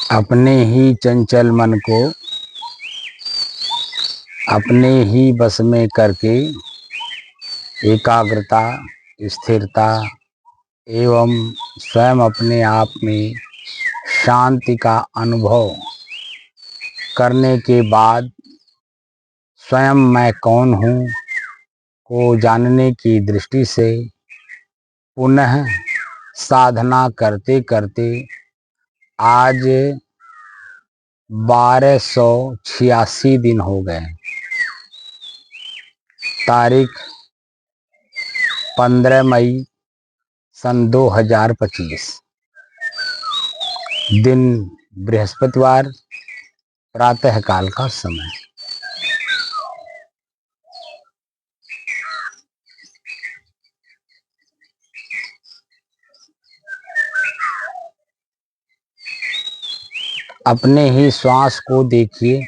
अपने ही चंचल मन को अपने ही बस में करके एकाग्रता, स्थिरता एवं स्वयं अपने आप में शांति का अनुभव करने के बाद स्वयं मैं कौन हूँ को जानने की दृष्टि से पुनः साधना करते करते आज 1286 दिन हो गए। तारीख 15 मई सन 2025, दिन बृहस्पतिवार, प्रातः काल का समय। अपने ही श्वास को देखिए।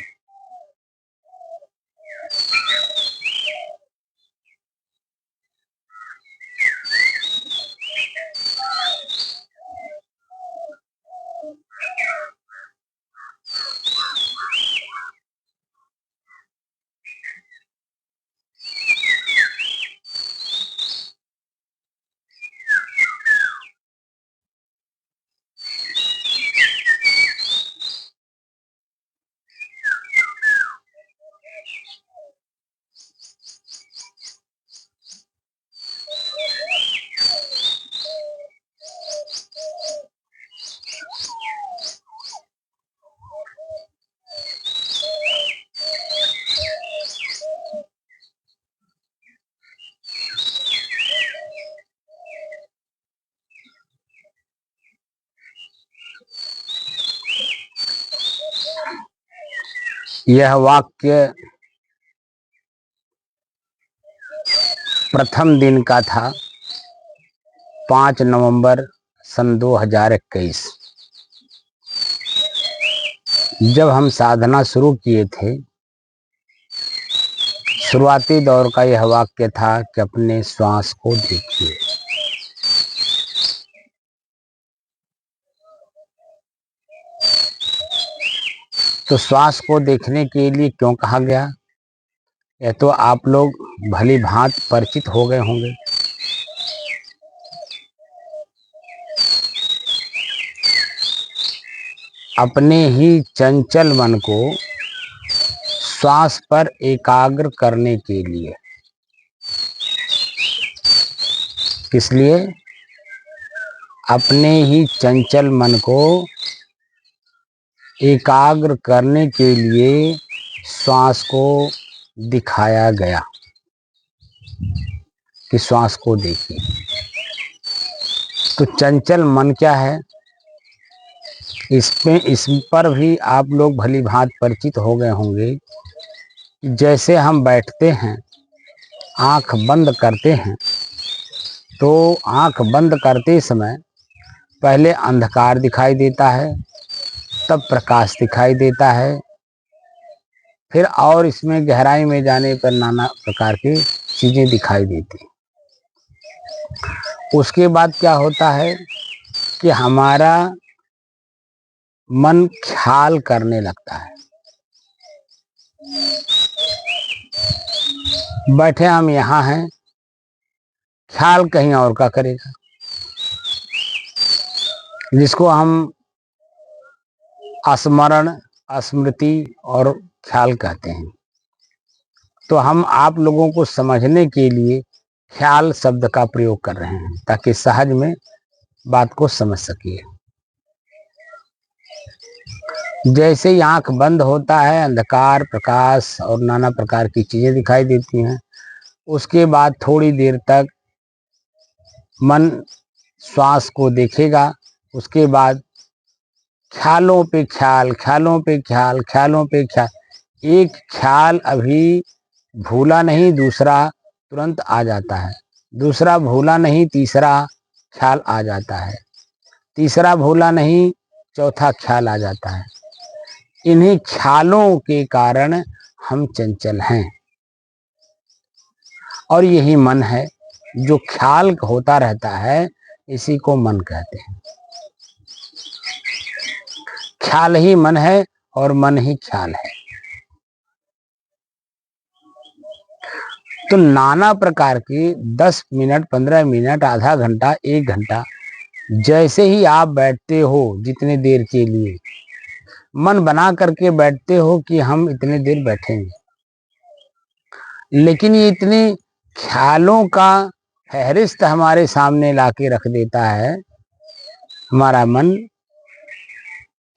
यह वाक्य प्रथम दिन का था, 5 नवंबर सन 2021। जब हम साधना शुरू किए थे, शुरुआती दौर का यह वाक्य था कि अपने श्वास को देखिए। तो श्वास को देखने के लिए क्यों कहा गया, यह तो आप लोग भली भांति परिचित हो गए होंगे। अपने ही चंचल मन को श्वास पर एकाग्र करने के लिए। किस लिए? अपने ही चंचल मन को एकाग्र करने के लिए श्वास को दिखाया गया कि श्वास को देखिए। तो चंचल मन क्या है, इस पर भी आप लोग भली भांति परिचित हो गए होंगे। जैसे हम बैठते हैं, आंख बंद करते हैं, तो आंख बंद करते समय पहले अंधकार दिखाई देता है, तब प्रकाश दिखाई देता है, फिर और इसमें गहराई में जाने पर नाना प्रकार की चीजें दिखाई देती हैं। उसके बाद क्या होता है कि हमारा मन ख्याल करने लगता है। बैठे हम यहाँ हैं, ख्याल कहीं और का करेगा, जिसको हम स्मरण, स्मृति और ख्याल कहते हैं। तो हम आप लोगों को समझने के लिए ख्याल शब्द का प्रयोग कर रहे हैं, ताकि सहज में बात को समझ सकिए। जैसे ही आंख बंद होता है, अंधकार, प्रकाश और नाना प्रकार की चीजें दिखाई देती हैं। उसके बाद थोड़ी देर तक मन श्वास को देखेगा। उसके बाद ख्यालों पे ख्याल, ख्यालों पे ख्याल, ख्यालों पे ख्याल। एक ख्याल अभी भूला नहीं, दूसरा तुरंत आ जाता है, दूसरा भूला नहीं, तीसरा ख्याल आ जाता है, तीसरा भूला नहीं, चौथा ख्याल आ जाता है। इन्हीं ख्यालों के कारण हम चंचल हैं। और यही मन है, जो ख्याल होता रहता है, इसी को मन कहते हैं। ख्याल ही मन है और मन ही ख्याल है। तो नाना प्रकार की 10 मिनट, 15 मिनट, आधा घंटा, 1 घंटा, जैसे ही आप बैठते हो, जितने देर के लिए मन बना करके बैठते हो कि हम इतने देर बैठेंगे, लेकिन ये इतनी ख्यालों का फहरिस्त हमारे सामने लाके रख देता है हमारा मन,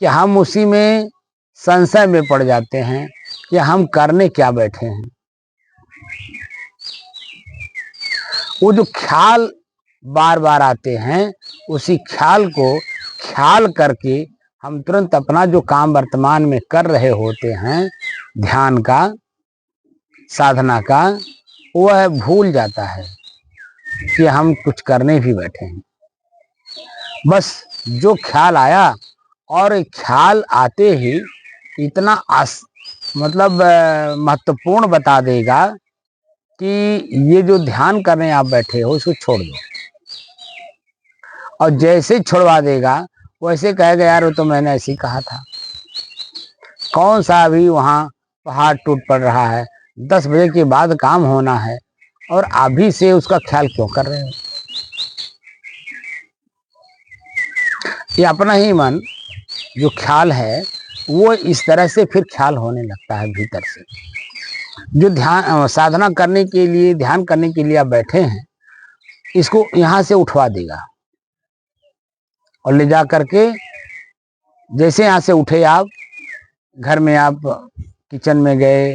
कि हम उसी में संशय में पड़ जाते हैं कि हम करने क्या बैठे हैं। वो जो ख्याल बार बार आते हैं, उसी ख्याल को ख्याल करके हम तुरंत अपना जो काम वर्तमान में कर रहे होते हैं, ध्यान का, साधना का, वह भूल जाता है कि हम कुछ करने भी बैठे हैं। बस जो ख्याल आया, और ख्याल आते ही इतना मतलब महत्वपूर्ण बता देगा कि ये जो ध्यान करने आप बैठे हो इसको छोड़ दो। और जैसे छुड़वा देगा वैसे कहेगा यार वो तो मैंने ऐसे ही कहा था। कौन सा अभी वहाँ पहाड़ टूट पड़ रहा है, 10 बजे के बाद काम होना है और अभी से उसका ख्याल क्यों कर रहे हो। ये अपना ही मन जो ख्याल है वो इस तरह से फिर ख्याल होने लगता है भीतर से। जो ध्यान साधना करने के लिए, ध्यान करने के लिए आप बैठे हैं, इसको यहाँ से उठवा देगा और ले जा करके, जैसे यहाँ से उठे आप, घर में आप किचन में गए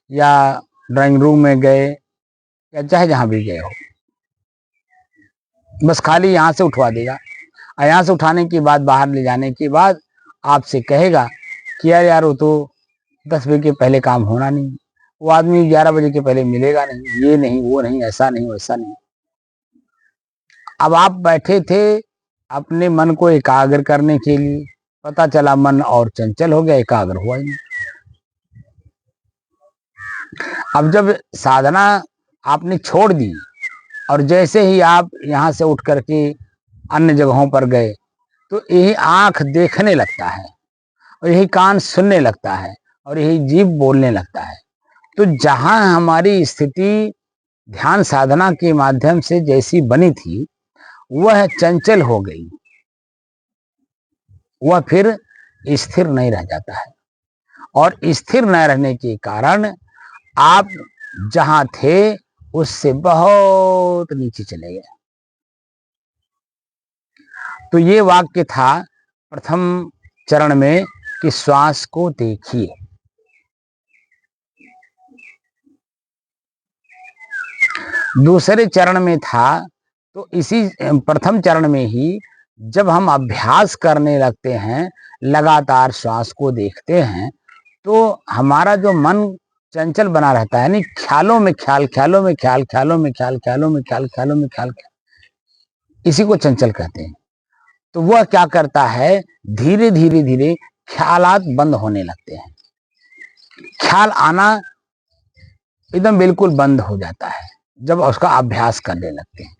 या ड्राइंग रूम में गए या चाहे जहाँ भी गए हो, बस खाली यहाँ से उठवा देगा। और यहाँ से उठाने के बाद, बाहर ले जाने के बाद आपसे कहेगा कि यार वो तो 10 बजे के पहले काम होना नहीं, वो आदमी 11 बजे के पहले मिलेगा नहीं, ये नहीं, वो नहीं, ऐसा नहीं, वैसा नहीं। अब आप बैठे थे अपने मन को एकाग्र करने के लिए, पता चला मन और चंचल हो गया, एकाग्र हुआ ही नहीं। अब जब साधना आपने छोड़ दी और जैसे ही आप यहाँ से उठ करके अन्य जगहों पर गए, तो यही आंख देखने लगता है और यही कान सुनने लगता है और यही जीभ बोलने लगता है। तो जहां हमारी स्थिति ध्यान साधना के माध्यम से जैसी बनी थी, वह चंचल हो गई, वह फिर स्थिर नहीं रह जाता है। और स्थिर न रहने के कारण आप जहां थे उससे बहुत नीचे चले गए। तो ये वाक्य था प्रथम चरण में कि श्वास को देखिए। दूसरे चरण में था, तो इसी प्रथम चरण में ही जब हम अभ्यास करने लगते हैं, लगातार श्वास को देखते हैं, तो हमारा जो मन चंचल बना रहता है, यानी ख्यालों में ख्याल, ख्यालों में ख्याल, ख्यालों में ख्याल, ख्यालों में ख्याल, ख्यालों में ख्याल, इसी को चंचल कहते हैं। तो वह क्या करता है, धीरे धीरे धीरे ख्यालात बंद होने लगते हैं, ख्याल आना एकदम बिल्कुल बंद हो जाता है जब उसका अभ्यास करने लगते हैं।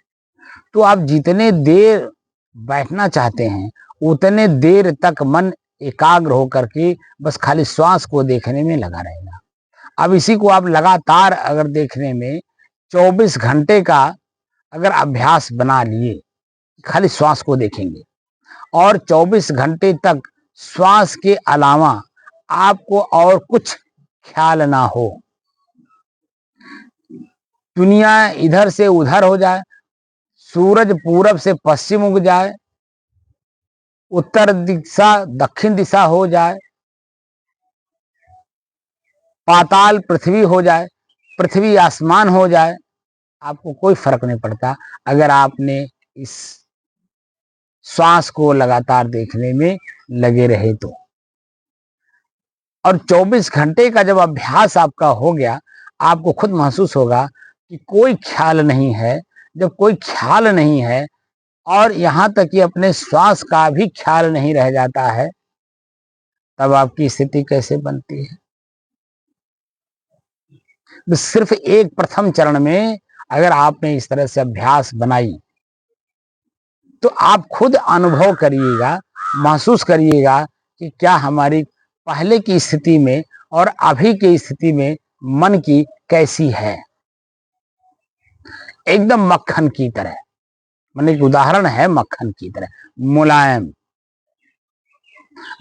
तो आप जितने देर बैठना चाहते हैं उतने देर तक मन एकाग्र होकर के बस खाली श्वास को देखने में लगा रहेगा। अब इसी को आप लगातार अगर देखने में 24 घंटे का अगर अभ्यास बना लिए, खाली श्वास को देखेंगे और 24 घंटे तक श्वास के अलावा आपको और कुछ ख्याल ना हो, दुनिया इधर से उधर हो जाए, सूरज पूरब से पश्चिम उग जाए, उत्तर दिशा दक्षिण दिशा हो जाए, पाताल पृथ्वी हो जाए, पृथ्वी आसमान हो जाए, आपको कोई फर्क नहीं पड़ता अगर आपने इस श्वास को लगातार देखने में लगे रहे तो। और 24 घंटे का जब अभ्यास आपका हो गया, आपको खुद महसूस होगा कि कोई ख्याल नहीं है। जब कोई ख्याल नहीं है और यहाँ तक कि अपने श्वास का भी ख्याल नहीं रह जाता है, तब आपकी स्थिति कैसे बनती है। सिर्फ एक प्रथम चरण में अगर आपने इस तरह से अभ्यास बनाई, तो आप खुद अनुभव करिएगा, महसूस करिएगा कि क्या हमारी पहले की स्थिति में और अभी की स्थिति में मन की कैसी है। एकदम मक्खन की तरह, मैंने एक उदाहरण है मक्खन की तरह मुलायम,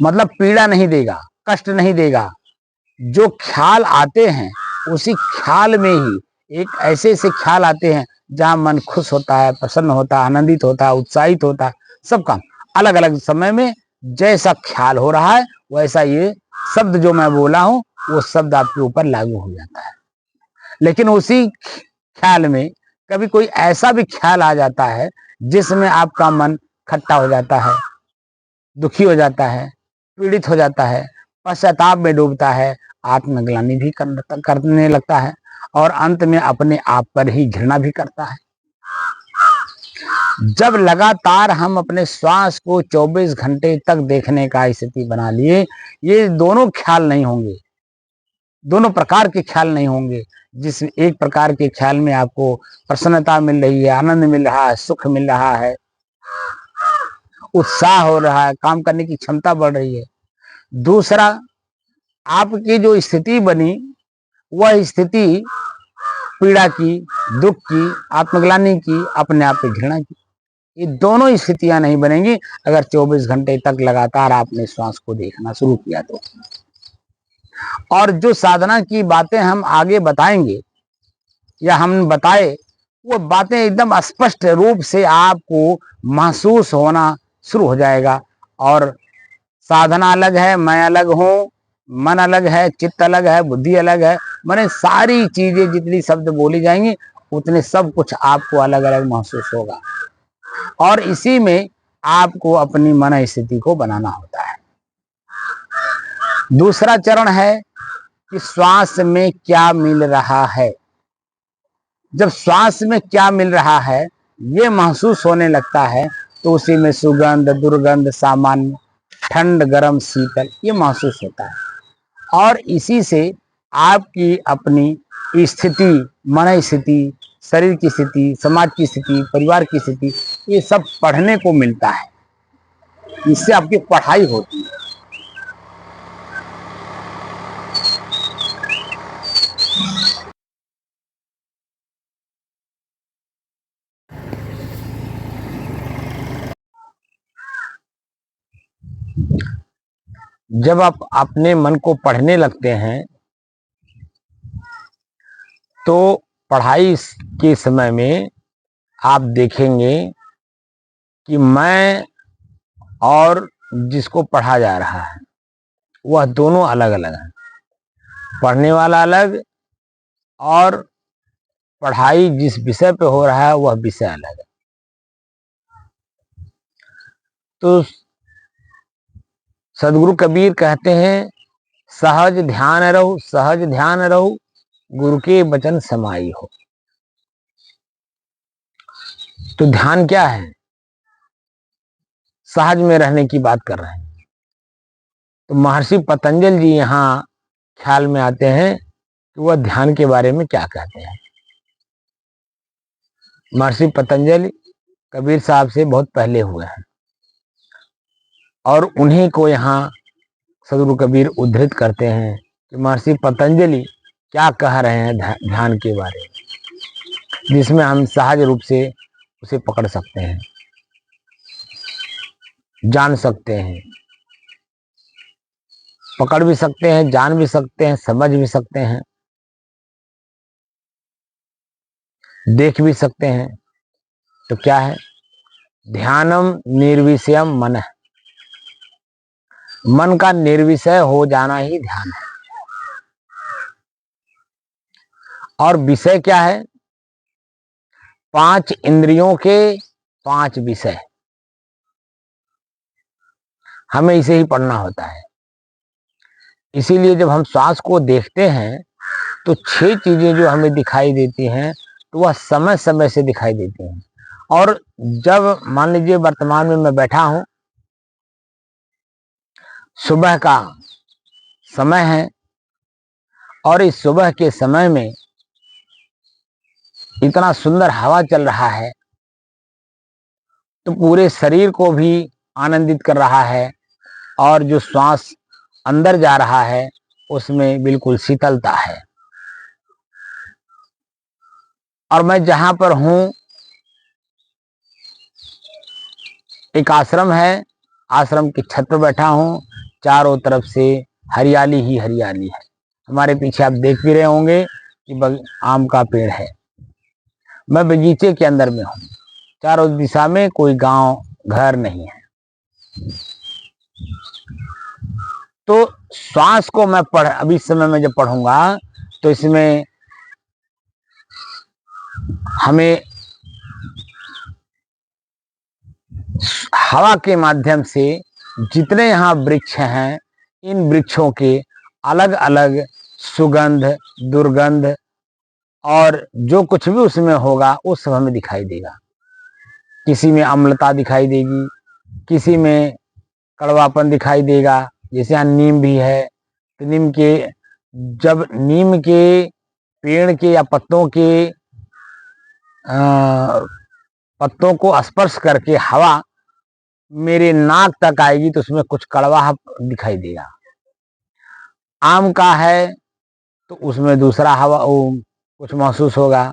मतलब पीड़ा नहीं देगा, कष्ट नहीं देगा। जो ख्याल आते हैं उसी ख्याल में ही एक ऐसे ऐसे ख्याल आते हैं जहां मन खुश होता है, प्रसन्न होता है, आनंदित होता है, उत्साहित होता है। सब काम अलग अलग समय में जैसा ख्याल हो रहा है वैसा ये शब्द जो मैं बोला हूं वो शब्द आपके ऊपर लागू हो जाता है। लेकिन उसी ख्याल में कभी कोई ऐसा भी ख्याल आ जाता है जिसमें आपका मन खट्टा हो जाता है, दुखी हो जाता है, पीड़ित हो जाता है, पश्चाताप में डूबता है, आत्मग्लानि भी करने लगता है और अंत में अपने आप पर ही घृणा भी करता है। जब लगातार हम अपने श्वास को 24 घंटे तक देखने का स्थिति बना लिए, ये दोनों ख्याल नहीं होंगे, दोनों प्रकार के ख्याल नहीं होंगे। जिस एक प्रकार के ख्याल में आपको प्रसन्नता मिल रही है, आनंद मिल रहा है, सुख मिल रहा है, उत्साह हो रहा है, काम करने की क्षमता बढ़ रही है। दूसरा, आपकी जो स्थिति बनी वह स्थिति पीड़ा की, दुख की, आत्मग्लानि की, अपने आप पे घृणा की। ये दोनों स्थितियां नहीं बनेंगी अगर 24 घंटे तक लगातार आपने श्वास को देखना शुरू किया तो। और जो साधना की बातें हम आगे बताएंगे या हम बताए, वो बातें एकदम स्पष्ट रूप से आपको महसूस होना शुरू हो जाएगा। और साधना अलग है, मैं अलग हूँ, मन अलग है, चित्त अलग है, बुद्धि अलग है, मैंने सारी चीजें जितनी शब्द बोली जाएंगी उतने सब कुछ आपको अलग अलग महसूस होगा। और इसी में आपको अपनी मन स्थिति को बनाना होता है। दूसरा चरण है कि श्वास में क्या मिल रहा है। जब श्वास में क्या मिल रहा है ये महसूस होने लगता है तो उसी में सुगंध, दुर्गंध, सामान्य, ठंड, गर्म, शीतल ये महसूस होता है। और इसी से आपकी अपनी स्थिति, मन स्थिति, शरीर की स्थिति, समाज की स्थिति, परिवार की स्थिति, ये सब पढ़ने को मिलता है। इससे आपकी पढ़ाई होती है। जब आप अपने मन को पढ़ने लगते हैं तो पढ़ाई के समय में आप देखेंगे कि मैं और जिसको पढ़ा जा रहा है वह दोनों अलग अलग हैं। पढ़ने वाला अलग और पढ़ाई जिस विषय पे हो रहा है वह विषय अलग है। तो सदगुरु कबीर कहते हैं, सहज ध्यान रहो, सहज ध्यान रहो, गुरु के वचन समाई हो। तो ध्यान क्या है? सहज में रहने की बात कर रहे हैं। तो महर्षि पतंजलि जी यहाँ ख्याल में आते हैं कि वह ध्यान के बारे में क्या कहते हैं। महर्षि पतंजलि कबीर साहब से बहुत पहले हुए हैं और उन्हीं को यहाँ सदगुरु कबीर उद्धृत करते हैं कि महर्षि पतंजलि क्या कह रहे हैं ध्यान के बारे में, जिसमें हम सहज रूप से उसे पकड़ सकते हैं, जान सकते हैं, पकड़ भी सकते हैं, जान भी सकते हैं, समझ भी सकते हैं, देख भी सकते हैं। तो क्या है? ध्यानम निर्विषयम मन है। मन का निर्विषय हो जाना ही ध्यान है। और विषय क्या है? 5 इंद्रियों के 5 विषय, हमें इसे ही पढ़ना होता है। इसीलिए जब हम श्वास को देखते हैं तो 6 चीजें जो हमें दिखाई देती हैं तो वह समय समय से दिखाई देती हैं। और जब मान लीजिए वर्तमान में मैं बैठा हूं, सुबह का समय है और इस सुबह के समय में इतना सुंदर हवा चल रहा है तो पूरे शरीर को भी आनंदित कर रहा है, और जो श्वास अंदर जा रहा है उसमें बिल्कुल शीतलता है। और मैं जहां पर हूं, एक आश्रम है, आश्रम की छत पर बैठा हूं, चारों तरफ से हरियाली ही हरियाली है। हमारे पीछे आप देख भी रहे होंगे कि आम का पेड़ है। मैं बगीचे के अंदर में हूं, चारों दिशा में कोई गांव घर नहीं है। तो श्वास को मैं अभी इस समय में जब पढ़ूंगा तो इसमें हमें हवा के माध्यम से जितने यहाँ वृक्ष हैं, इन वृक्षों के अलग अलग सुगंध, दुर्गंध और जो कुछ भी उसमें होगा वो सब हमें दिखाई देगा। किसी में अम्लता दिखाई देगी, किसी में कड़वापन दिखाई देगा। जैसे यहाँ नीम भी है, तो जब नीम के पेड़ के या पत्तों को स्पर्श करके हवा मेरे नाक तक आएगी तो उसमें कुछ कड़वाहट दिखाई देगा। आम का है तो उसमें दूसरा हवा कुछ महसूस होगा।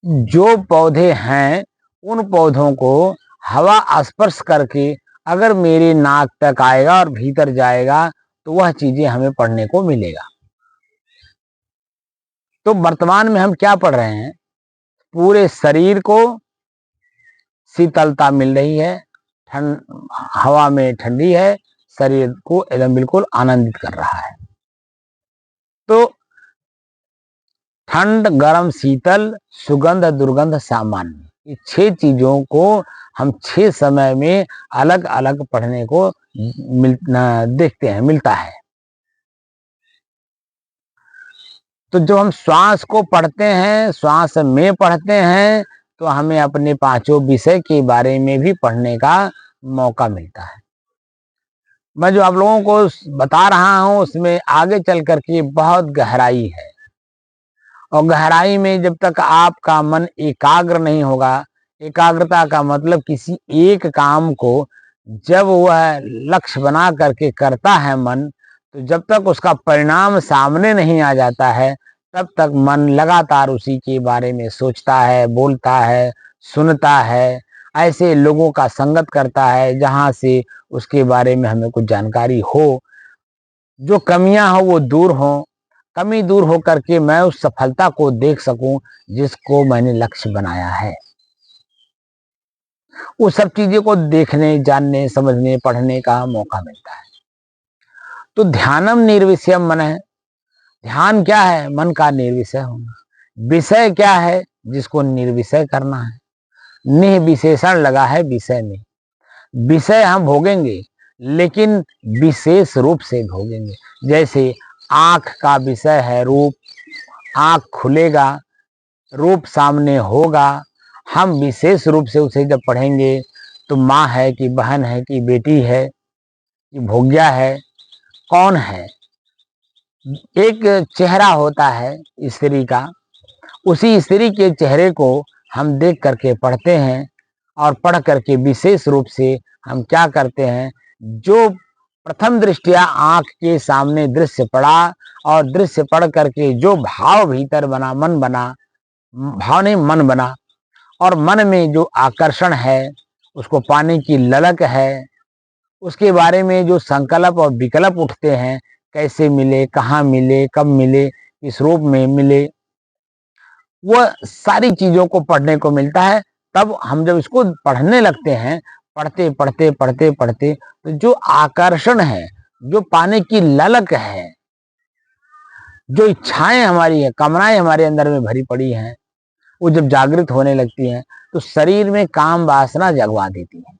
जो पौधे हैं उन पौधों को हवा स्पर्श करके अगर मेरे नाक तक आएगा और भीतर जाएगा तो वह चीजें हमें पढ़ने को मिलेगा। तो वर्तमान में हम क्या पढ़ रहे हैं? पूरे शरीर को शीतलता मिल रही है, हवा में ठंडी है, शरीर को एकदम बिल्कुल आनंदित कर रहा है। तो ठंड, गर्म, शीतल, सुगंध, दुर्गंध, सामान्य, ये 6 चीजों को हम 6 समय में अलग अलग पढ़ने को देखते हैं, मिलता है। तो जो हम श्वास को पढ़ते हैं, श्वास में पढ़ते हैं, तो हमें अपने 5 विषय के बारे में भी पढ़ने का मौका मिलता है। मैं जो आप लोगों को बता रहा हूं उसमें आगे चल करके बहुत गहराई है, और गहराई में जब तक आपका मन एकाग्र नहीं होगा, एकाग्रता का मतलब किसी एक काम को जब वह लक्ष्य बना करके करता है मन, तो जब तक उसका परिणाम सामने नहीं आ जाता है तब तक मन लगातार उसी के बारे में सोचता है, बोलता है, सुनता है, ऐसे लोगों का संगत करता है जहां से उसके बारे में हमें कुछ जानकारी हो, जो कमियां हो वो दूर हो, कमी दूर हो करके मैं उस सफलता को देख सकूं जिसको मैंने लक्ष्य बनाया है। वो सब चीजें को देखने, जानने, समझने, पढ़ने का मौका मिलता है। तो ध्यानम निर्विषयम मन है। ध्यान क्या है? मन का निर्विषय होना। विषय क्या है? जिसको निर्विषय करना है। निर्विशेषण लगा है विषय में। विषय हम भोगेंगे लेकिन विशेष रूप से भोगेंगे। जैसे आंख का विषय है रूप, आंख खुलेगा, रूप सामने होगा, हम विशेष रूप से उसे जब पढ़ेंगे तो माँ है कि बहन है कि बेटी है कि भोग्या है, कौन है। एक चेहरा होता है स्त्री का, उसी स्त्री के चेहरे को हम देख करके पढ़ते हैं, और पढ़ करके विशेष रूप से हम क्या करते हैं, जो प्रथम दृष्टिया आंख के सामने दृश्य पड़ा और दृश्य पढ़ करके जो भाव भीतर बना, मन बना, भाव नहीं मन बना, और मन में जो आकर्षण है, उसको पाने की ललक है, उसके बारे में जो संकल्प और विकल्प उठते हैं, कैसे मिले, कहाँ मिले, कब मिले, किस रूप में मिले, वह सारी चीजों को पढ़ने को मिलता है। तब हम जब इसको पढ़ने लगते हैं, पढ़ते पढ़ते पढ़ते पढ़ते तो जो आकर्षण है, जो पाने की ललक है, जो इच्छाएं हमारी है, कामनाएं हमारे अंदर में भरी पड़ी हैं, वो जब जागृत होने लगती हैं तो शरीर में काम वासना जगवा देती है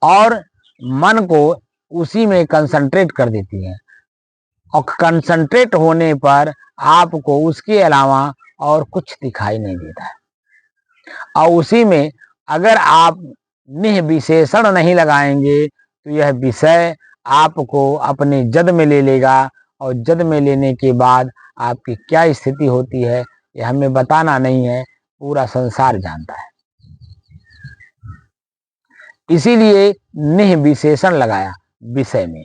और मन को उसी में कंसंट्रेट कर देती है। और कंसंट्रेट होने पर आपको उसके अलावा और कुछ दिखाई नहीं देता है। और उसी में अगर आप निर्विशेषण नहीं लगाएंगे तो यह विषय आपको अपने जद में ले लेगा, और जद में लेने के बाद आपकी क्या स्थिति होती है यह हमें बताना नहीं है, पूरा संसार जानता है। इसीलिए निह विशेषण लगाया विषय में।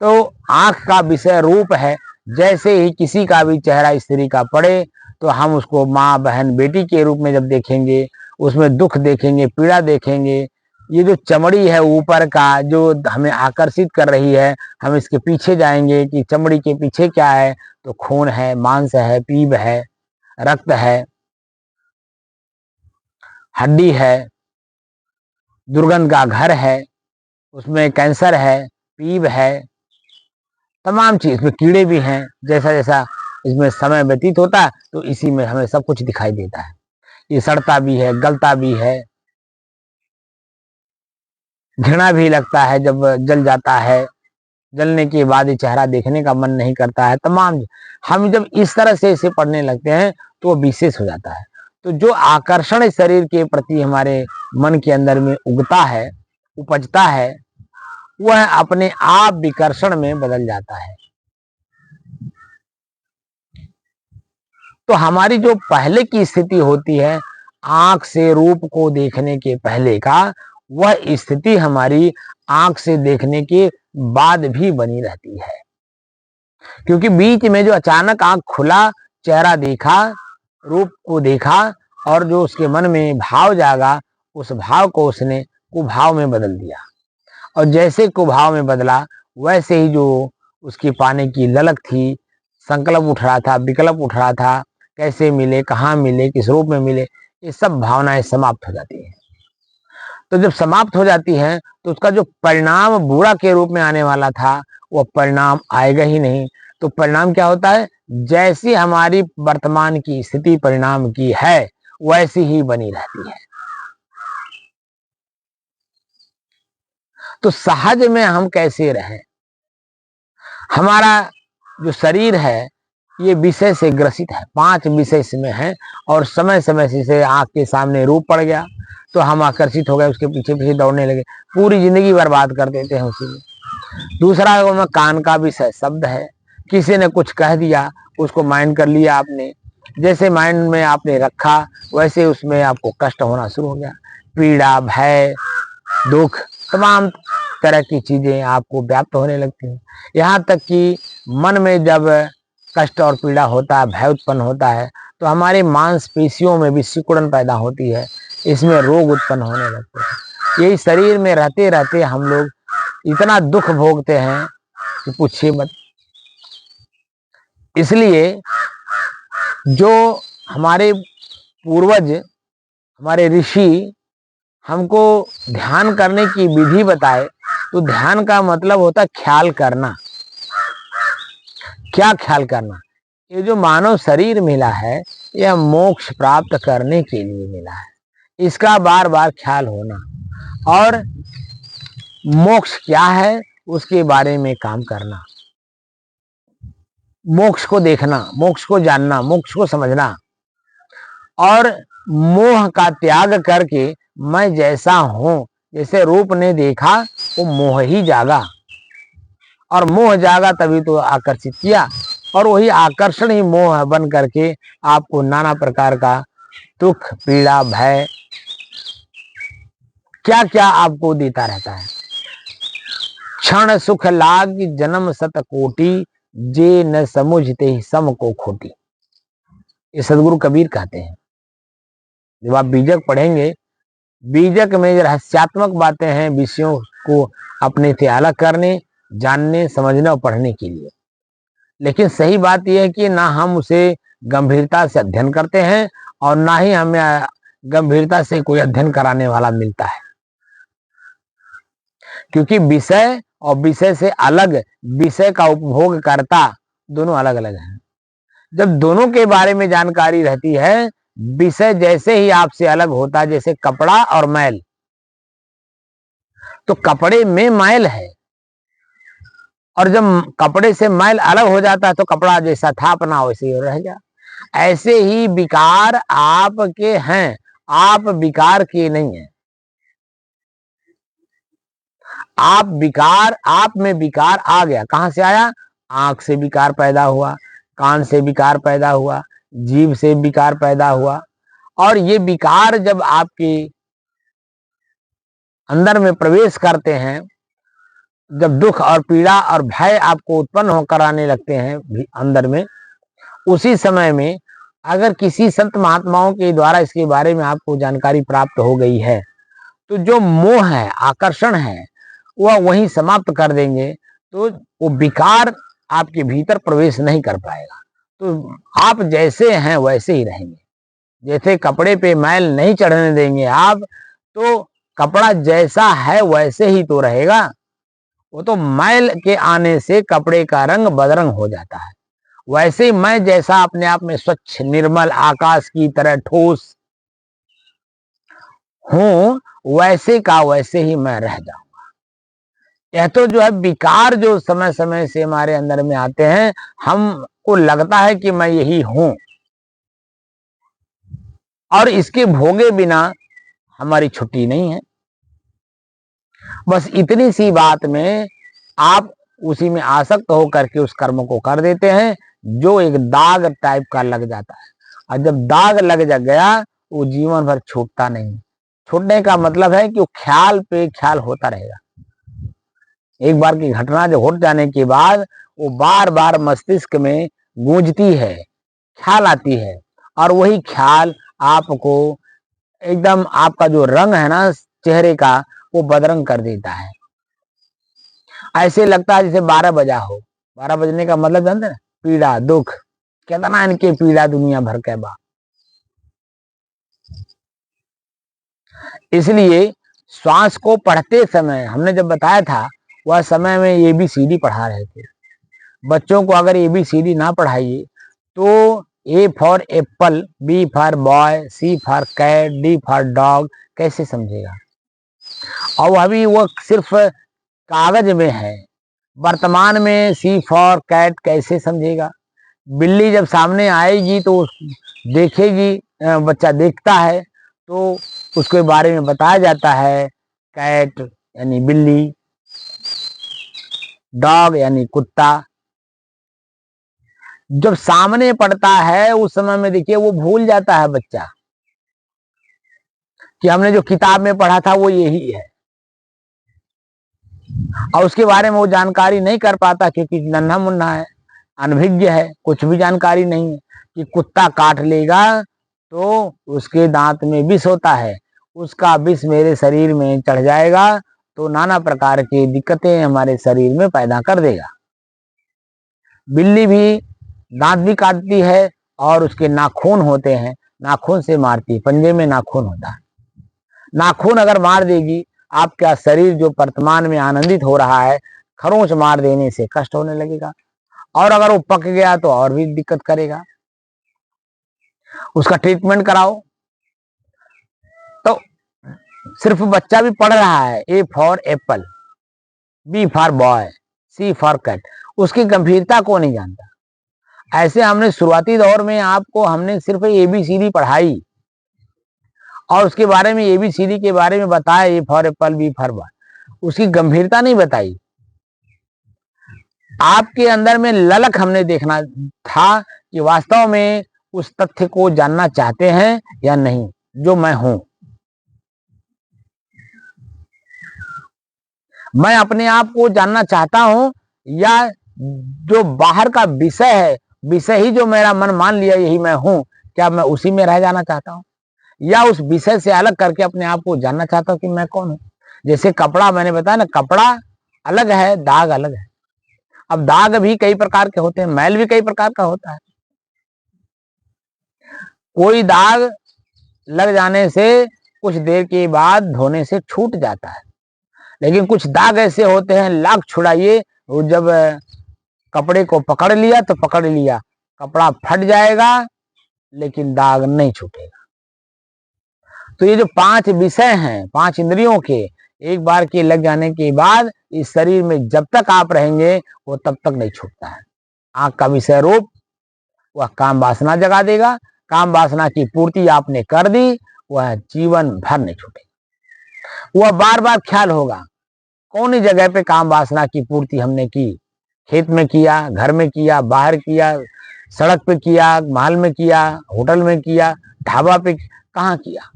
तो आंख का विषय रूप है। जैसे ही किसी का भी चेहरा स्त्री का पड़े तो हम उसको माँ, बहन, बेटी के रूप में जब देखेंगे, उसमें दुख देखेंगे, पीड़ा देखेंगे। ये जो चमड़ी है ऊपर का, जो हमें आकर्षित कर रही है, हम इसके पीछे जाएंगे कि चमड़ी के पीछे क्या है, तो खून है, मांस है, पीप है, रक्त है, हड्डी है, दुर्गंध का घर है, उसमें कैंसर है, पीप है, तमाम चीज, इसमें कीड़े भी हैं। जैसा जैसा इसमें समय व्यतीत होता है तो इसी में हमें सब कुछ दिखाई देता है। ये सड़ता भी है, गलता भी है, घृणा भी लगता है जब जल जाता है। जलने के बाद ये चेहरा देखने का मन नहीं करता है। तमाम हम जब इस तरह से इसे पढ़ने लगते हैं तो वो विशेष हो जाता है। तो जो आकर्षण शरीर के प्रति हमारे मन के अंदर में उगता है, उपजता है, वह अपने आप विकर्षण में बदल जाता है। तो हमारी जो पहले की स्थिति होती है, आंख से रूप को देखने के पहले का, वह स्थिति हमारी आंख से देखने के बाद भी बनी रहती है। क्योंकि बीच में जो अचानक आंख खुला, चेहरा देखा, रूप को देखा और जो उसके मन में भाव जागा, उस भाव को उसने कुभाव में बदल दिया। और जैसे कुभाव में बदला, वैसे ही जो उसकी पाने की ललक थी, संकल्प उठ रहा था, विकल्प उठ रहा था, कैसे मिले, कहाँ मिले, किस रूप में मिले, ये सब भावनाएं समाप्त हो जाती हैं। तो जब समाप्त हो जाती हैं तो उसका जो परिणाम बुरा के रूप में आने वाला था, वह परिणाम आएगा ही नहीं। तो परिणाम क्या होता है? जैसी हमारी वर्तमान की स्थिति परिणाम की है, वैसी ही बनी रहती है। तो सहज में हम कैसे रहें? हमारा जो शरीर है ये विषय से ग्रसित है, 5 विषय इसमें है। और समय समय से आंख के सामने रूप पड़ गया तो हम आकर्षित हो गए, उसके पीछे पीछे दौड़ने लगे, पूरी जिंदगी बर्बाद कर देते हैं उसी में। दूसरा में कान का विषय शब्द है। किसी ने कुछ कह दिया, उसको माइंड कर लिया आपने, जैसे माइंड में आपने रखा वैसे उसमें आपको कष्ट होना शुरू हो गया। पीड़ा, भय, दुख, तमाम तरह की चीजें आपको व्याप्त होने लगती हैं। यहाँ तक कि मन में जब कष्ट और पीड़ा होता है, भय उत्पन्न होता है, तो हमारे मांसपेशियों में भी सिकुड़न पैदा होती है, इसमें रोग उत्पन्न होने लगते हैं। यही शरीर में रहते रहते हम लोग इतना दुख भोगते हैं कि पूछिए मत। इसलिए जो हमारे पूर्वज, हमारे ऋषि हमको ध्यान करने की विधि बताए, तो ध्यान का मतलब होता है ख्याल करना। क्या ख्याल करना? ये जो मानव शरीर मिला है, यह मोक्ष प्राप्त करने के लिए मिला है। इसका बार बार ख्याल होना और मोक्ष क्या है उसके बारे में काम करना, मोक्ष को देखना, मोक्ष को जानना, मोक्ष को समझना और मोह का त्याग करके मैं जैसा हूं, जैसे रूप ने देखा वो मोह ही जागा और मोह जागा तभी तो आकर्षित किया और वही आकर्षण ही मोह बन करके आपको नाना प्रकार का दुख, पीड़ा, भय, क्या क्या आपको देता रहता है। क्षण सुख लाग जन्म सत कोटि, जे न समुझते सम को खोटी। ये सदगुरु कबीर कहते हैं। जब आप बीजक पढ़ेंगे, बीजक में रहस्यात्मक बातें हैं विषयों को अपने से अलग करने, जानने, समझने और पढ़ने के लिए। लेकिन सही बात यह है कि ना हम उसे गंभीरता से अध्ययन करते हैं और ना ही हमें गंभीरता से कोई अध्ययन कराने वाला मिलता है। क्योंकि विषय और विषय से अलग विषय का उपभोग करता दोनों अलग अलग हैं। जब दोनों के बारे में जानकारी रहती है, विषय जैसे ही आपसे अलग होता है, जैसे कपड़ा और मैल, तो कपड़े में मैल है और जब कपड़े से मैल अलग हो जाता है तो कपड़ा जैसा था अपना वैसे ही रह गया। ऐसे ही विकार आपके हैं, आप विकार के नहीं हैं। आप में विकार आ गया, कहां से आया? आंख से विकार पैदा हुआ, कान से विकार पैदा हुआ, जीभ से विकार पैदा हुआ। और ये विकार जब आपके अंदर में प्रवेश करते हैं, जब दुख और पीड़ा और भय आपको उत्पन्न होकर आने लगते हैं अंदर में, उसी समय में अगर किसी संत महात्माओं के द्वारा इसके बारे में आपको जानकारी प्राप्त हो गई है, तो जो मोह है, आकर्षण है, वह वहीं समाप्त कर देंगे। तो वो विकार आपके भीतर प्रवेश नहीं कर पाएगा। तो आप जैसे हैं वैसे ही रहेंगे। जैसे कपड़े पे मैल नहीं चढ़ने देंगे आप, तो कपड़ा जैसा है वैसे ही तो रहेगा। वो तो मैल के आने से कपड़े का रंग बदरंग हो जाता है। वैसे ही मैं जैसा अपने आप में स्वच्छ निर्मल आकाश की तरह ठोस हूं, वैसे का वैसे ही मैं रह जाऊंगा। यह तो जो है विकार जो समय समय से हमारे अंदर में आते हैं, हमको लगता है कि मैं यही हूं, और इसके भोगे बिना हमारी छुट्टी नहीं है। बस इतनी सी बात में आप उसी में आसक्त होकर के उस कर्म को कर देते हैं, जो एक दाग टाइप का लग जाता है। और जब दाग लग जा गया, वो जीवन भर छूटता नहीं। छूटने का मतलब है कि वो ख्याल पे ख्याल होता रहेगा। एक बार की घटना जो घट जाने के बाद वो बार बार मस्तिष्क में गूंजती है, ख्याल आती है, और वही ख्याल आपको एकदम, आपका जो रंग है ना चेहरे का, वो बदरंग कर देता है। ऐसे लगता है जैसे 12 बजा हो। 12 बजने का मतलब जानते हैं? पीड़ा, दुख, कितना इनके पीड़ा दुनिया भर के बा। इसलिए श्वास को पढ़ते समय हमने जब बताया था, वह समय में ABCD पढ़ा रहे थे। बच्चों को अगर ABCD ना पढ़ाइए तो A for apple, B for boy, C for cat, D for dog कैसे समझेगा? और अभी वो सिर्फ कागज में है, वर्तमान में C फॉर कैट कैसे समझेगा? बिल्ली जब सामने आएगी तो देखेगी, बच्चा देखता है तो उसके बारे में बताया जाता है, कैट यानी बिल्ली, डॉग यानी कुत्ता। जब सामने पड़ता है उस समय में देखिए वो भूल जाता है बच्चा कि हमने जो किताब में पढ़ा था वो यही है, और उसके बारे में वो जानकारी नहीं कर पाता क्योंकि नन्हा मुन्ना है, अनभिज्ञ है, कुछ भी जानकारी नहीं है कि कुत्ता काट लेगा तो उसके दांत में विष होता है, उसका विष मेरे शरीर में चढ़ जाएगा तो नाना प्रकार की दिक्कतें हमारे शरीर में पैदा कर देगा। बिल्ली भी दांत भी काटती है और उसके नाखून होते हैं, नाखून से मारती है, पंजे में नाखून होता है। नाखून अगर मार देगी, आपका शरीर जो वर्तमान में आनंदित हो रहा है, खरोंच मार देने से कष्ट होने लगेगा, और अगर वो पक गया तो और भी दिक्कत करेगा। उसका ट्रीटमेंट कराओ। तो सिर्फ बच्चा भी पढ़ रहा है, A for apple, B for boy, C for cat, उसकी गंभीरता को नहीं जानता। ऐसे हमने शुरुआती दौर में आपको हमने सिर्फ ABCD पढ़ाई और उसके बारे में ABCD के बारे में बताया, A for apple, B for boy, उसकी गंभीरता नहीं बताई। आपके अंदर में ललक हमने देखना था कि वास्तव में उस तथ्य को जानना चाहते हैं या नहीं, जो मैं हूं। मैं अपने आप को जानना चाहता हूं, या जो बाहर का विषय है, विषय ही जो मेरा मन मान लिया यही मैं हूं, क्या मैं उसी में रह जाना चाहता हूं, या उस विषय से अलग करके अपने आप को जानना चाहता हूं कि मैं कौन हूं। जैसे कपड़ा, मैंने बताया ना, कपड़ा अलग है, दाग अलग है। अब दाग भी कई प्रकार के होते हैं, मैल भी कई प्रकार का होता है। कोई दाग लग जाने से कुछ देर के बाद धोने से छूट जाता है, लेकिन कुछ दाग ऐसे होते हैं, लाख छुड़ाइए, वो जब कपड़े को पकड़ लिया तो पकड़ लिया, कपड़ा फट जाएगा लेकिन दाग नहीं छूटेगा। तो ये जो 5 विषय हैं, 5 इंद्रियों के, एक बार के लग जाने के बाद इस शरीर में जब तक आप रहेंगे वो तब तक नहीं छूटता है। आंख का विषय रूप, वह काम वासना जगा देगा, काम वासना की पूर्ति आपने कर दी, वह जीवन भर नहीं छूटेगा। वह बार बार ख्याल होगा, कौन ही जगह पे काम वासना की पूर्ति हमने की, खेत में किया, घर में किया, बाहर किया, सड़क पे किया, महल में किया, होटल में किया, ढाबा पे, कहाँ किया।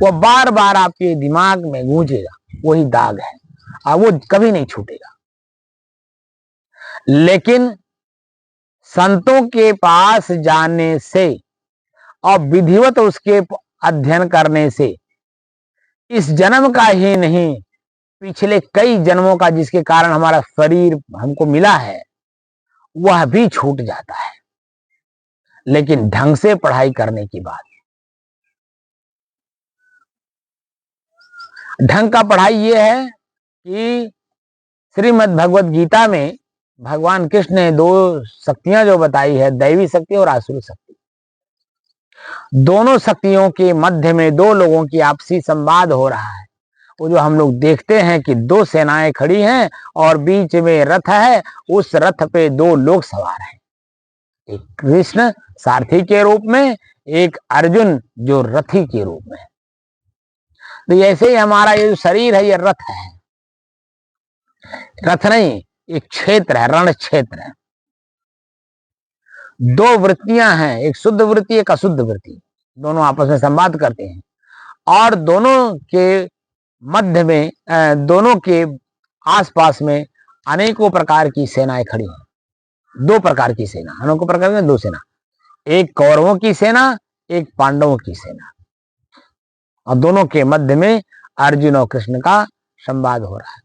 वह बार बार आपके दिमाग में गूंजेगा, वही दाग है और वो कभी नहीं छूटेगा। लेकिन संतों के पास जाने से और विधिवत उसके अध्ययन करने से इस जन्म का ही नहीं, पिछले कई जन्मों का जिसके कारण हमारा शरीर हमको मिला है वह भी छूट जाता है। लेकिन ढंग से पढ़ाई करने की बात, ढंग का पढ़ाई ये है कि श्रीमद् भगवत गीता में भगवान कृष्ण ने दो शक्तियां जो बताई है, दैवी शक्ति और आसुरी शक्ति, दोनों शक्तियों के मध्य में दो लोगों की आपसी संवाद हो रहा है। वो जो हम लोग देखते हैं कि दो सेनाएं खड़ी हैं और बीच में रथ है, उस रथ पे दो लोग सवार हैं, एक कृष्ण सारथी के रूप में, एक अर्जुन जो रथी के रूप में। तो ऐसे ही हमारा ये जो शरीर है ये रथ है, रथ नहीं, एक क्षेत्र है, रण क्षेत्र है। दो वृत्तियां हैं, एक शुद्ध वृत्ति एक अशुद्ध वृत्ति, दोनों आपस में संवाद करते हैं और दोनों के मध्य में दोनों के आसपास में अनेकों प्रकार की सेनाएं खड़ी हैं। दो प्रकार की सेना, अनेकों प्रकार की दो सेना, एक कौरवों की सेना, एक पांडवों की सेना, और दोनों के मध्य में अर्जुन और कृष्ण का संवाद हो रहा है।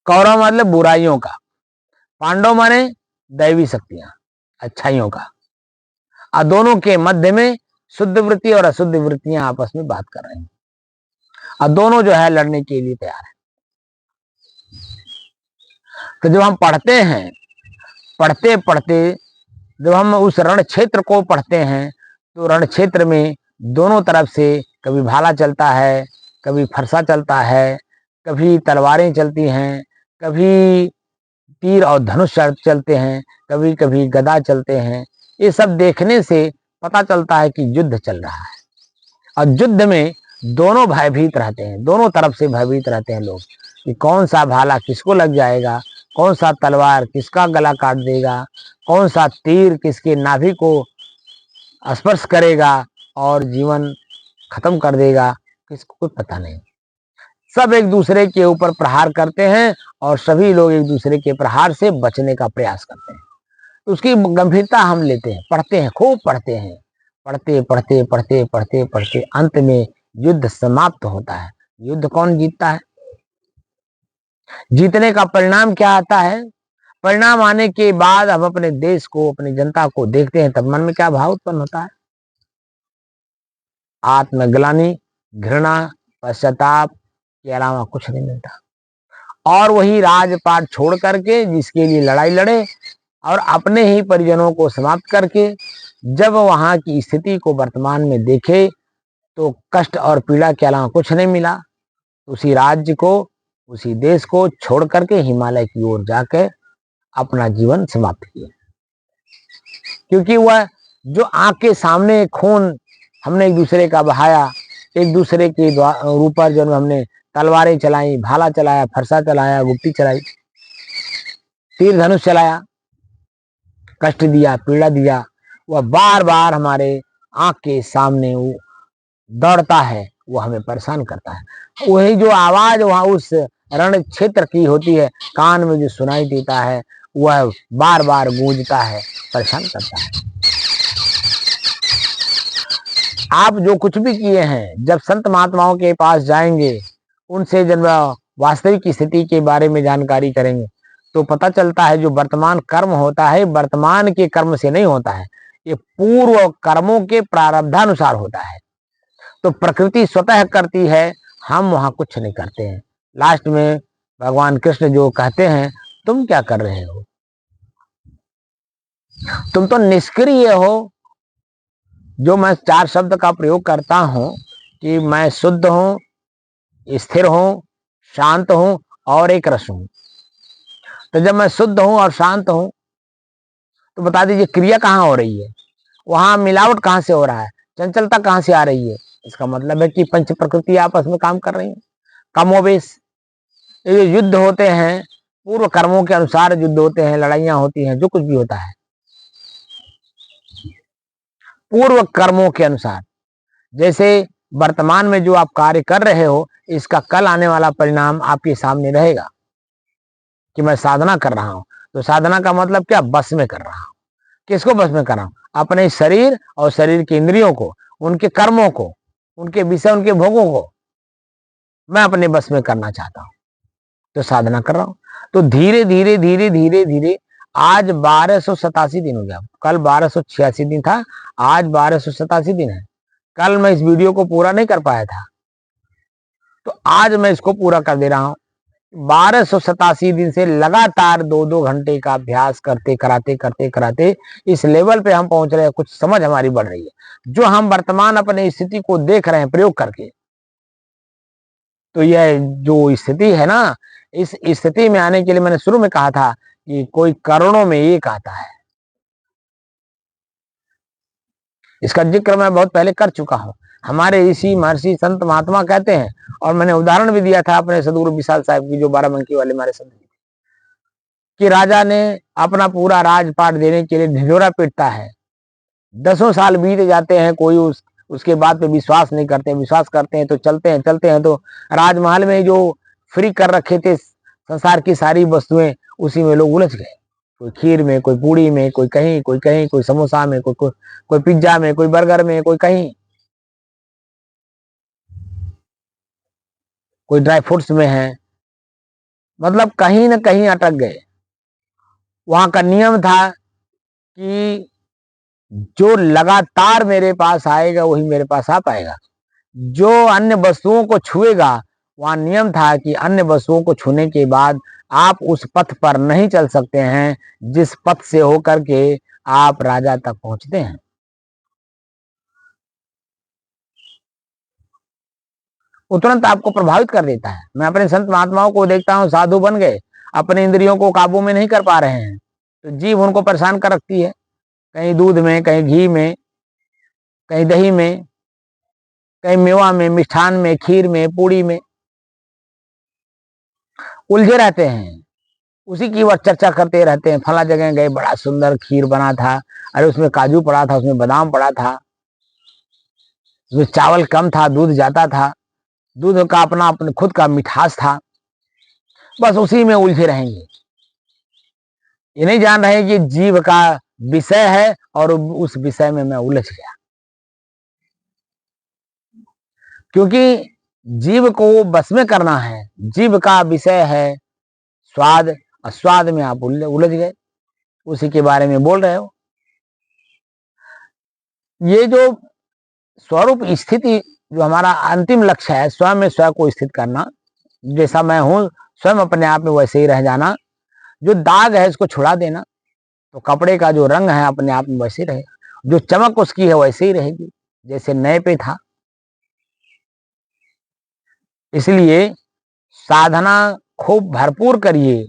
कौरव मतलब बुराइयों का, पांडव माने दैवी शक्तियां, अच्छाइयों का, और दोनों के मध्य में शुद्ध वृत्ति और अशुद्ध वृत्तियां आपस में बात कर रही हैं और दोनों जो है लड़ने के लिए तैयार है। तो जब हम पढ़ते हैं, पढ़ते पढ़ते जब हम उस रण क्षेत्र को पढ़ते हैं तो रण क्षेत्र में दोनों तरफ से कभी भाला चलता है, कभी फरसा चलता है, कभी तलवारें चलती हैं, कभी तीर और धनुष चलते हैं, कभी कभी गदा चलते हैं। ये सब देखने से पता चलता है कि युद्ध चल रहा है और युद्ध में दोनों भयभीत रहते हैं, दोनों तरफ से भयभीत रहते हैं लोग कि कौन सा भाला किसको लग जाएगा, कौन सा तलवार किसका गला काट देगा, कौन सा तीर किसके नाभि को स्पर्श करेगा और जीवन खत्म कर देगा, किसको कोई पता नहीं। सब एक दूसरे के ऊपर प्रहार करते हैं और सभी लोग एक दूसरे के प्रहार से बचने का प्रयास करते हैं। उसकी गंभीरता हम लेते हैं, पढ़ते हैं, खूब पढ़ते हैं, पढ़ते पढ़ते पढ़ते पढ़ते पढ़ते अंत में युद्ध समाप्त होता है। युद्ध कौन जीतता है, जीतने का परिणाम क्या आता है, परिणाम आने के बाद हम अपने देश को, अपनी जनता को देखते हैं, तब मन में क्या भाव उत्पन्न होता है, आत्मग्लानि, घृणा, पश्चाताप के अलावा कुछ नहीं मिलता। और वही राजपाट छोड़ करके जिसके लिए लड़ाई लड़े और अपने ही परिजनों को समाप्त करके जब वहां की स्थिति को वर्तमान में देखे तो कष्ट और पीड़ा के अलावा कुछ नहीं मिला। उसी राज्य को, उसी देश को छोड़ करके हिमालय की ओर जाकर अपना जीवन समाप्त किया, क्योंकि वह जो आंख के सामने खून हमने एक दूसरे का बहाया, एक दूसरे के ऊपर जो हमने तलवारें चलाई, भाला चलाया, फरसा चलाया, गुप्ती चलाई, तीर धनुष चलाया, कष्ट दिया, पीड़ा दिया, वह बार बार हमारे आंख के सामने वो दौड़ता है, वो हमें परेशान करता है। वही जो आवाज वहां उस रण क्षेत्र की होती है, कान में जो सुनाई देता है, वह बार बार गूंजता है, परेशान करता है। आप जो कुछ भी किए हैं, जब संत महात्माओं के पास जाएंगे, उनसे जब वास्तविक स्थिति के बारे में जानकारी करेंगे तो पता चलता है जो वर्तमान कर्म होता है वर्तमान के कर्म से नहीं होता है, ये पूर्व कर्मों के प्रारब्धानुसार होता है। तो प्रकृति स्वतः करती है, हम वहां कुछ नहीं करते हैं। लास्ट में भगवान कृष्ण जो कहते हैं, तुम क्या कर रहे हो, तुम तो निष्क्रिय हो। जो मैं चार शब्द का प्रयोग करता हूं कि मैं शुद्ध हूं, स्थिर हूं, शांत हूं और एक रस हूं। तो जब मैं शुद्ध हूं और शांत हूं तो बता दीजिए क्रिया कहाँ हो रही है, वहां मिलावट कहाँ से हो रहा है, चंचलता कहाँ से आ रही है। इसका मतलब है कि पंच प्रकृति आपस में काम कर रही है कमोबेश। ये जो युद्ध होते हैं पूर्व कर्मों के अनुसार युद्ध होते हैं, लड़ाइयां होती हैं, जो कुछ भी होता है पूर्व कर्मों के अनुसार। जैसे वर्तमान में जो आप कार्य कर रहे हो, इसका कल आने वाला परिणाम आपके सामने रहेगा कि मैं साधना कर रहा हूं। तो साधना का मतलब क्या? बस में कर रहा हूं। किसको बस में कर रहा हूं? अपने शरीर और शरीर के इंद्रियों को, उनके कर्मों को, उनके विषय, उनके भोगों को मैं अपने बस में करना चाहता हूं, तो साधना कर रहा हूं। तो धीरे धीरे धीरे धीरे धीरे आज 1287 दिन हो गया। कल 1286 दिन था, आज 1287 दिन है। कल मैं इस वीडियो को पूरा नहीं कर पाया था, तो आज मैं इसको पूरा कर दे रहा हूं। 1287 दिन से लगातार 2-2 घंटे का अभ्यास करते कराते करते कराते इस लेवल पे हम पहुंच रहे हैं, कुछ समझ हमारी बढ़ रही है। जो हम वर्तमान अपने स्थिति को देख रहे हैं प्रयोग करके, तो यह जो स्थिति है ना, इस स्थिति में आने के लिए मैंने शुरू में कहा था कि कोई करोड़ों में एक आता है। इसका जिक्र मैं बहुत पहले कर चुका हूं। हमारे ऋषि महर्षि संत महात्मा कहते हैं, और मैंने उदाहरण भी दिया था अपने सदगुरु विशाल साहब की, जो बाराबंकी वाले हमारे संत, कि राजा ने अपना पूरा राजपाट देने के लिए ढिंढोरा पीटता है, 10 साल बीत जाते हैं, कोई उसके बाद पे विश्वास नहीं करते। विश्वास करते हैं तो चलते हैं तो राजमहल में जो फ्री कर रखे थे संसार की सारी वस्तुएं, उसी में लोग उलझ गए। कोई खीर में, कोई पूड़ी में, कोई कहीं, कोई कहीं, कोई समोसा में, कोई पिज्जा में, कोई बर्गर में, कोई कहीं, कोई ड्राई फ्रूट्स में है, मतलब कहीं ना कहीं अटक गए। वहां का नियम था कि जो लगातार मेरे पास आएगा वही मेरे पास आ पाएगा। जो अन्य वस्तुओं को छुएगा, वहां नियम था कि अन्य वस्तुओं को छूने के बाद आप उस पथ पर नहीं चल सकते हैं जिस पथ से होकर के आप राजा तक पहुंचते हैं। वो तुरंत आपको प्रभावित कर देता है। मैं अपने संत महात्माओं को देखता हूं, साधु बन गए, अपने इंद्रियों को काबू में नहीं कर पा रहे हैं, तो जीव उनको परेशान कर रखती है। कहीं दूध में, कहीं घी में, कहीं दही में, कहीं मेवा में, मिष्ठान में, खीर में, पूड़ी में उलझे रहते हैं। उसी की वह चर्चा करते रहते हैं। फला जगह गए, बड़ा सुंदर खीर बना था, अरे उसमें काजू पड़ा था, उसमें बादाम पड़ा था, उसमें चावल कम था, दूध ज्यादा था, दूध का अपना अपने खुद का मिठास था। बस उसी में उलझे रहेंगे। ये नहीं जान रहे कि जीव का विषय है और उस विषय में मैं उलझ गया। क्योंकि जीव को बस में करना है। जीव का विषय है स्वाद, और स्वाद में आप उलझ गए, उसी के बारे में बोल रहे हो। ये जो स्वरूप स्थिति, जो हमारा अंतिम लक्ष्य है, स्वयं में स्वयं को स्थित करना, जैसा मैं हूं स्वयं अपने आप में वैसे ही रह जाना, जो दाग है इसको छुड़ा देना, तो कपड़े का जो रंग है अपने आप में वैसे ही रहेगा, जो चमक उसकी है वैसे ही रहेगी जैसे नए पे था। इसलिए साधना खूब भरपूर करिए,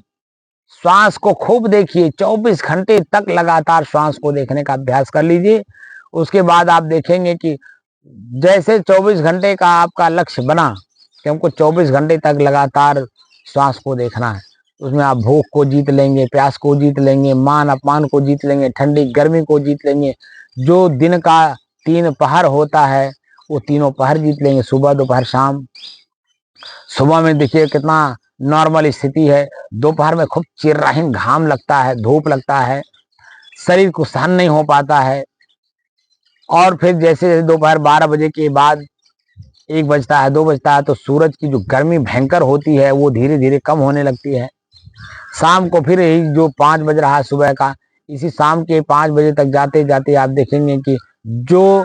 श्वास को खूब देखिए, 24 घंटे तक लगातार श्वास को देखने का अभ्यास कर लीजिए। उसके बाद आप देखेंगे कि जैसे 24 घंटे का आपका लक्ष्य बना कि हमको 24 घंटे तक लगातार श्वास को देखना है, उसमें आप भूख को जीत लेंगे, प्यास को जीत लेंगे, मान अपमान को जीत लेंगे, ठंडी गर्मी को जीत लेंगे। जो दिन का 3 पहर होता है वो तीनों पहर जीत लेंगे, सुबह, दोपहर, शाम। सुबह में देखिए कितना नॉर्मल स्थिति है, दोपहर में खूब चिर्राहीन घाम लगता है, धूप लगता है, शरीर को सहन नहीं हो पाता है। और फिर जैसे दोपहर 12 बजे के बाद 1 बजता है, 2 बजता है, तो सूरज की जो गर्मी भयंकर होती है वो धीरे धीरे कम होने लगती है। शाम को फिर यही जो 5 बज रहा है सुबह का, इसी शाम के 5 बजे तक जाते जाते आप देखेंगे कि जो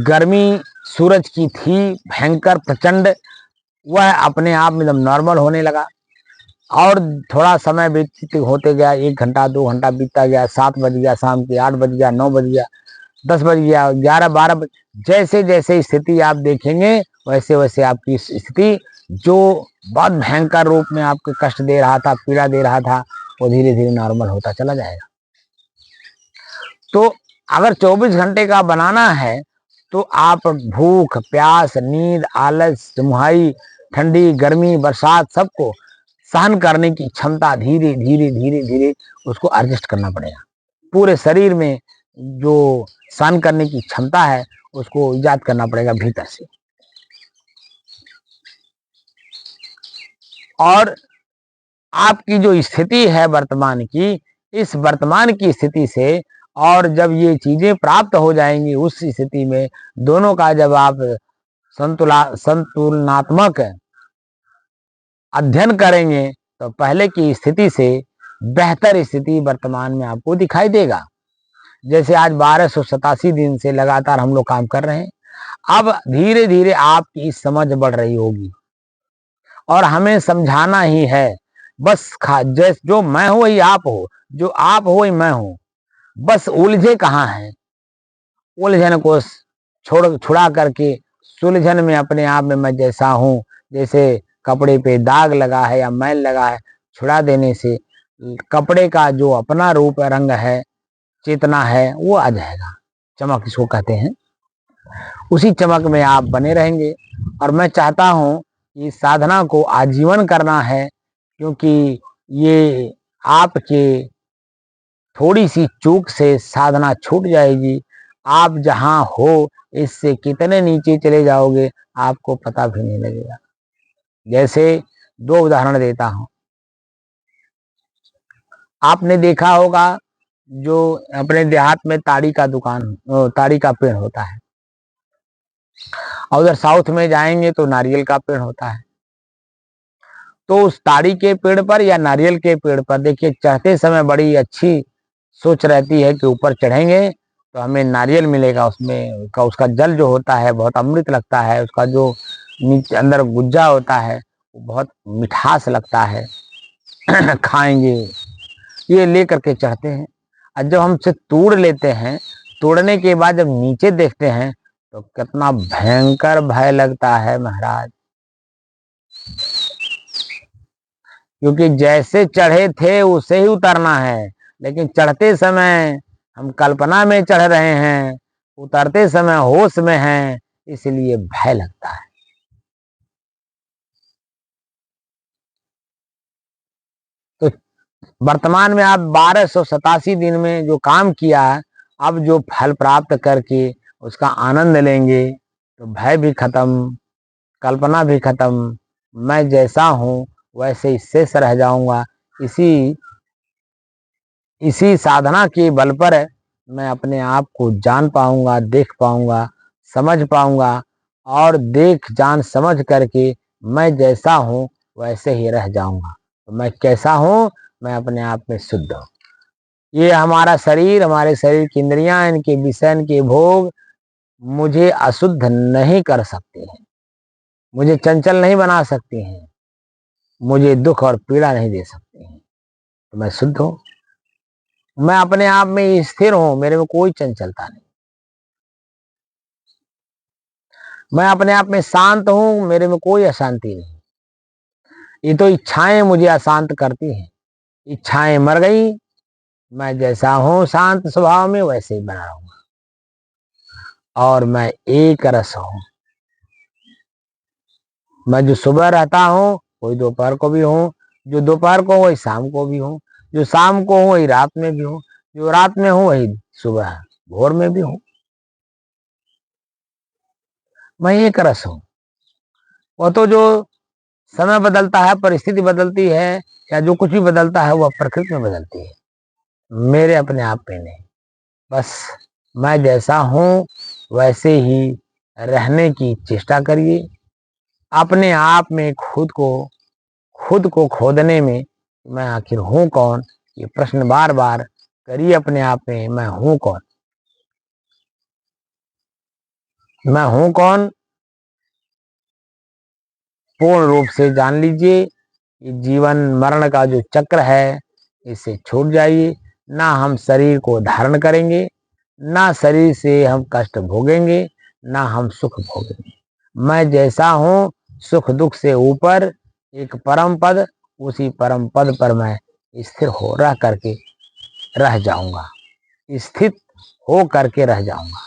गर्मी सूरज की थी भयंकर प्रचंड, वह अपने आप में एकदम नॉर्मल होने लगा। और थोड़ा समय बीतते होते गया, 1 घंटा 2 घंटा बीतता गया, 7 बज गया, शाम के 8 बज गया, 9 बज गया, 10 बज गया, 11 12 बज, जैसे जैसे स्थिति आप देखेंगे वैसे वैसे आपकी स्थिति जो बहुत भयंकर रूप में आपको कष्ट दे रहा था, पीड़ा दे रहा था, वो धीरे धीरे नॉर्मल होता चला जाएगा। तो अगर 24 घंटे का बनाना है तो आप भूख, प्यास, नींद, आलस, मुहाई, ठंडी, गर्मी, बरसात सबको सहन करने की क्षमता धीरे धीरे धीरे धीरे उसको एडजस्ट करना पड़ेगा। पूरे शरीर में जो सहन करने की क्षमता है उसको ईजाद करना पड़ेगा भीतर से। और आपकी जो स्थिति है वर्तमान की, इस वर्तमान की स्थिति से और जब ये चीजें प्राप्त हो जाएंगी, उस स्थिति में दोनों का जब आप संतुलनात्मक अध्ययन करेंगे, तो पहले की स्थिति से बेहतर स्थिति वर्तमान में आपको दिखाई देगा। जैसे आज 1287 दिन से लगातार हम लोग काम कर रहे हैं, अब धीरे धीरे आपकी समझ बढ़ रही होगी और हमें समझाना ही है। बस जैसे जो मैं हूं वही आप हो, जो आप हो वही मैं हूं। बस उलझे कहाँ हैं, उलझन को छुड़ा करके सुलझन में अपने आप में मैं जैसा हूं, जैसे कपड़े पे दाग लगा है या मैल लगा है, छुड़ा देने से कपड़े का जो अपना रूप रंग है, चेतना है, वो आ जाएगा। चमक इसको कहते हैं। उसी चमक में आप बने रहेंगे। और मैं चाहता हूं कि इस साधना को आजीवन करना है, क्योंकि ये आपके थोड़ी सी चूक से साधना छूट जाएगी। आप जहां हो इससे कितने नीचे चले जाओगे आपको पता भी नहीं लगेगा। जैसे दो उदाहरण देता हूं। आपने देखा होगा जो अपने देहात में ताड़ी का पेड़ होता है, और उधर साउथ में जाएंगे तो नारियल का पेड़ होता है। तो उस ताड़ी के पेड़ पर या नारियल के पेड़ पर देखिए, चढ़ते समय बड़ी अच्छी सोच रहती है कि ऊपर चढ़ेंगे तो हमें नारियल मिलेगा, उसमें का उसका जल जो होता है बहुत अमृत लगता है, उसका जो नीचे अंदर गुज्जा होता है वो बहुत मिठास लगता है। खाएंगे, ये लेकर के चढ़ते हैं। और जब हमसे तोड़ लेते हैं, तोड़ने के बाद जब नीचे देखते हैं तो कितना भयंकर भय लगता है महाराज। क्योंकि जैसे चढ़े थे उसे ही उतरना है, लेकिन चढ़ते समय हम कल्पना में चढ़ रहे हैं, उतरते समय होश में हैं, इसलिए भय लगता है। तो वर्तमान में आप 1287 दिन में जो काम किया, अब जो फल प्राप्त करके उसका आनंद लेंगे, तो भय भी खत्म, कल्पना भी खत्म। मैं जैसा हूं वैसे ही शेष रह जाऊंगा। इसी इसी साधना के बल पर मैं अपने आप को जान पाऊंगा, देख पाऊंगा, समझ पाऊंगा। और देख जान समझ करके मैं जैसा हूं वैसे ही रह जाऊंगा। तो मैं कैसा हूं? मैं अपने आप में शुद्ध हूं। ये हमारा शरीर, हमारे शरीर की इंद्रियां, इनके विषय, इनके भोग मुझे अशुद्ध नहीं कर सकते हैं, मुझे चंचल नहीं बना सकते हैं, मुझे दुख और पीड़ा नहीं दे सकते हैं। तो मैं शुद्ध हूं, मैं अपने आप में स्थिर हूं, मेरे में कोई चंचलता नहीं। मैं अपने आप में शांत हूं, मेरे में कोई अशांति नहीं। ये तो इच्छाएं मुझे अशांत करती हैं। इच्छाएं मर गई, मैं जैसा हूं शांत स्वभाव में वैसे ही बना रहूंगा। और मैं एक रस हूं। मैं जो सुबह रहता हूं वही दोपहर को भी हूं, जो दोपहर को वही शाम को भी हूं, जो शाम को हूं वही रात में भी हूं, जो रात में हूं वही सुबह भोर में भी हूं। मैं एक रस हूं। वो तो जो समय बदलता है, परिस्थिति बदलती है, या जो कुछ भी बदलता है वह प्रकृति में बदलती है, मेरे अपने आप में नहीं। बस मैं जैसा हूं वैसे ही रहने की चेष्टा करिए। अपने आप में खुद को खोदने में, मैं आखिर हूं कौन, ये प्रश्न बार बार करिए अपने आप में। मैं हूं कौन? मैं हूं कौन पूर्ण रूप से जान लीजिए। ये जीवन मरण का जो चक्र है इससे छूट जाइए। ना हम शरीर को धारण करेंगे, ना शरीर से हम कष्ट भोगेंगे, ना हम सुख भोगेंगे। मैं जैसा हूं सुख दुख से ऊपर एक परम पद, उसी परम पद पर मैं स्थिर हो रह करके रह जाऊंगा, स्थित हो करके रह जाऊंगा।